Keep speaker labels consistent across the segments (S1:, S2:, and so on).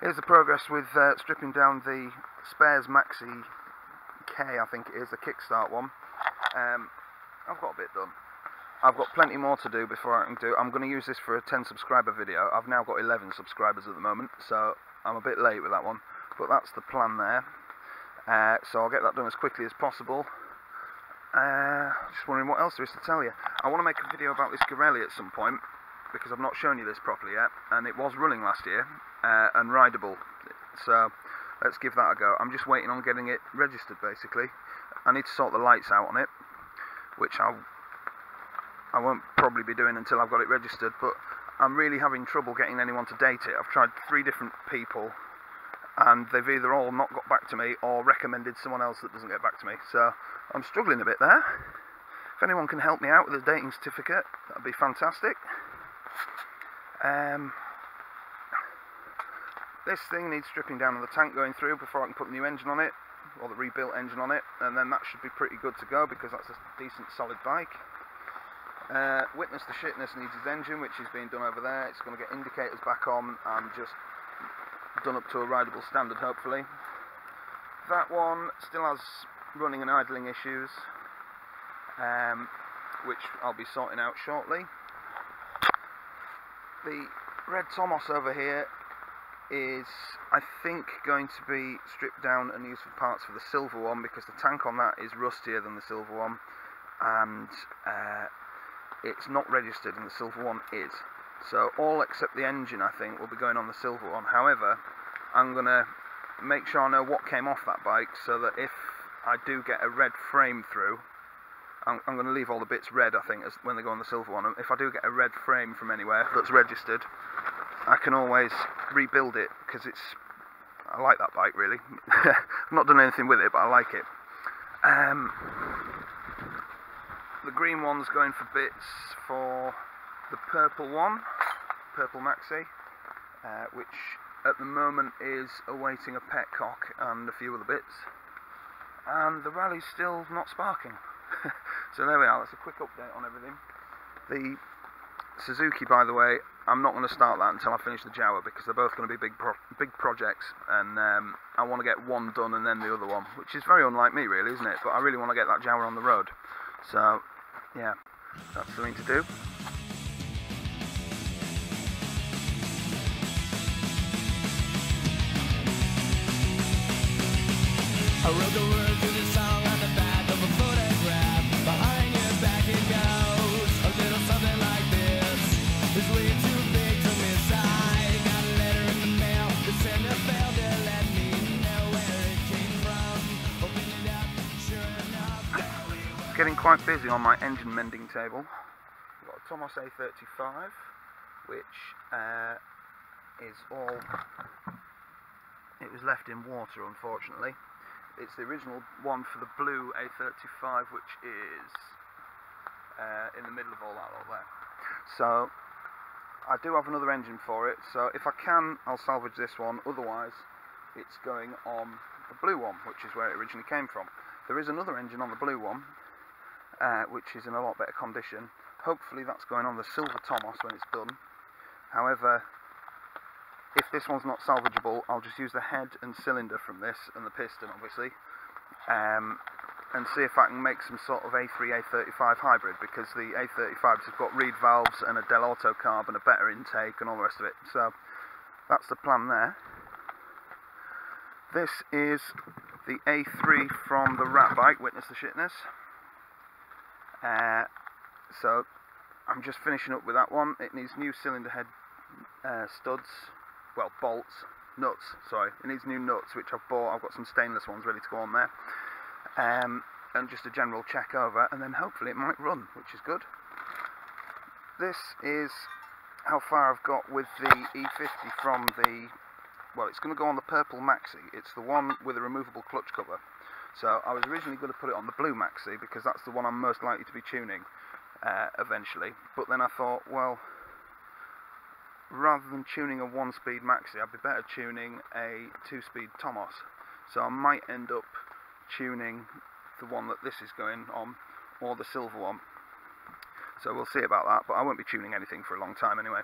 S1: Here's the progress with stripping down the Spares Maxi K, I think it is, the kickstart one. I've got a bit done. I've got plenty more to do before I can do. I'm going to use this for a 10 subscriber video. I've now got 11 subscribers at the moment, so I'm a bit late with that one. But that's the plan there. So I'll get that done as quickly as possible. Just wondering what else there is to tell you. I want to make a video about this Gorelli at some point, because I've not shown you this properly yet, and it was running last year and rideable, so let's give that a go. I'm just waiting on getting it registered basically. I need to sort the lights out on it, which I won't probably be doing until I've got it registered, but I'm really having trouble getting anyone to date it. I've tried 3 different people and they've either all not got back to me or recommended someone else that doesn't get back to me, so I'm struggling a bit there. If anyone can help me out with a dating certificate, that'd be fantastic. This thing needs stripping down on the tank going through before I can put the new engine on it, or the rebuilt engine on it, and then that should be pretty good to go because that's a decent solid bike. Witness the shitness needs his engine, which is being done over there. It's going to get indicators back on and just done up to a rideable standard hopefully. That one still has running and idling issues, which I'll be sorting out shortly. The red Tomos over here is, I think, going to be stripped down and used for parts for the silver one, because the tank on that is rustier than the silver one, and it's not registered and the silver one is. So all except the engine, I think, will be going on the silver one. However, I'm going to make sure I know what came off that bike, so that if I do get a red frame through, I'm going to leave all the bits red, I think, as when they go on the silver one. If I do get a red frame from anywhere that's registered, I can always rebuild it, because I like that bike really. I've not done anything with it, but I like it. The green one's going for bits for the purple one, Purple Maxi, which at the moment is awaiting a petcock and a few other bits. And the rally's still not sparking. So there we are, that's a quick update on everything. The Suzuki, by the way, I'm not going to start that until I finish the Jawa, because they're both going to be big projects, and I want to get one done and then the other one, which is very unlike me really, isn't it? But I really want to get that Jawa on the road. So, yeah, that's the thing to do.
S2: I wrote the words to the song on the back of a photograph. Behind your back it goes, a little something like this. It's way too big to miss. I got a letter in the mail. The sender failed to let me know where it came from. Open it up, sure enough.
S1: Getting quite busy on my engine mending table. I've got a Tomos A35, which is all... It was left in water, unfortunately. It's the original one for the blue A35, which is in the middle of all that lot there. So I do have another engine for it, so if I can, I'll salvage this one. Otherwise, it's going on the blue one, which is where it originally came from. There is another engine on the blue one, which is in a lot better condition. Hopefully that's going on the silver Tomos when it's done. However, if this one's not salvageable, I'll just use the head and cylinder from this, and the piston obviously, and see if I can make some sort of A3, A35 hybrid, because the A35s have got reed valves and a Del Auto carb and a better intake and all the rest of it. So that's the plan there. This is the A3 from the rat bike, Witness the Shitness. So I'm just finishing up with that one. It needs new cylinder head studs. Well, bolts, nuts, sorry. It needs new nuts, which I've bought. I've got some stainless ones ready to go on there. And just a general check over, and then hopefully it might run, which is good. This is how far I've got with the E50 from the... Well, it's going to go on the Purple Maxi. It's the one with a removable clutch cover. So I was originally going to put it on the Blue Maxi, because that's the one I'm most likely to be tuning eventually. But then I thought, well, rather than tuning a 1-speed Maxi, I'd be better tuning a 2-speed Tomos. So I might end up tuning the one that this is going on, or the silver one. So we'll see about that, but I won't be tuning anything for a long time anyway.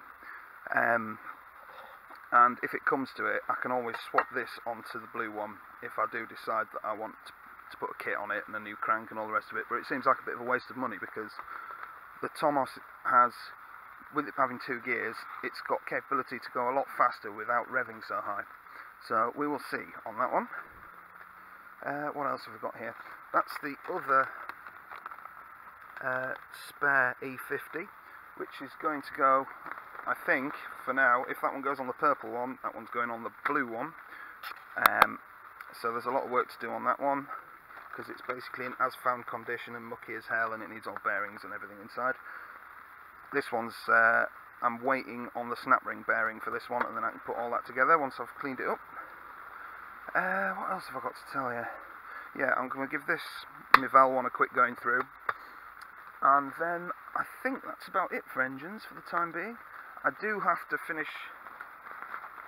S1: and if it comes to it, I can always swap this onto the blue one if I do decide that I want to put a kit on it and a new crank and all the rest of it. But it seems like a bit of a waste of money because the Tomos has, with it having 2 gears, it's got capability to go a lot faster without revving so high. So we will see on that one. What else have we got here? That's the other spare E50, which is going to go, I think, for now, if that one goes on the purple one, that one's going on the blue one. So there's a lot of work to do on that one, because it's basically in as-found condition and mucky as hell, and it needs all bearings and everything inside. This one's, I'm waiting on the snap ring bearing for this one, and then I can put all that together once I've cleaned it up. What else have I got to tell you? Yeah, I'm going to give this Mivel one a quick going through, and then I think that's about it for engines for the time being. I do have to finish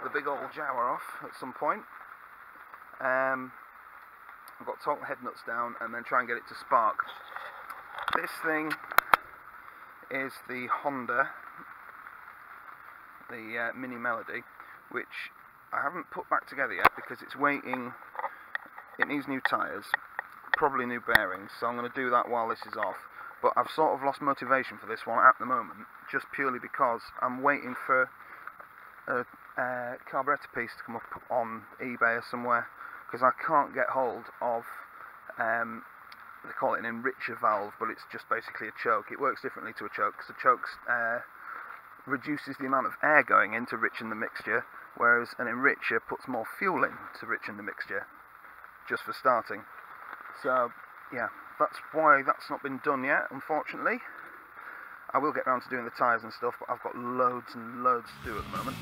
S1: the big old Jawa off at some point. I've got to torque the head nuts down and then try and get it to spark. This thing is the Honda, the Mini Melody, which I haven't put back together yet because it's waiting. It needs new tyres, probably new bearings, so I'm going to do that while this is off. But I've sort of lost motivation for this one at the moment, just purely because I'm waiting for a carburetor piece to come up on eBay or somewhere, because I can't get hold of, they call it an enricher valve, but it's just basically a choke. It works differently to a choke, because a choke reduces the amount of air going in to richen the mixture, whereas an enricher puts more fuel in to richen the mixture, just for starting. So, yeah, that's why that's not been done yet, unfortunately. I will get around to doing the tyres and stuff, but I've got loads and loads to do at the moment.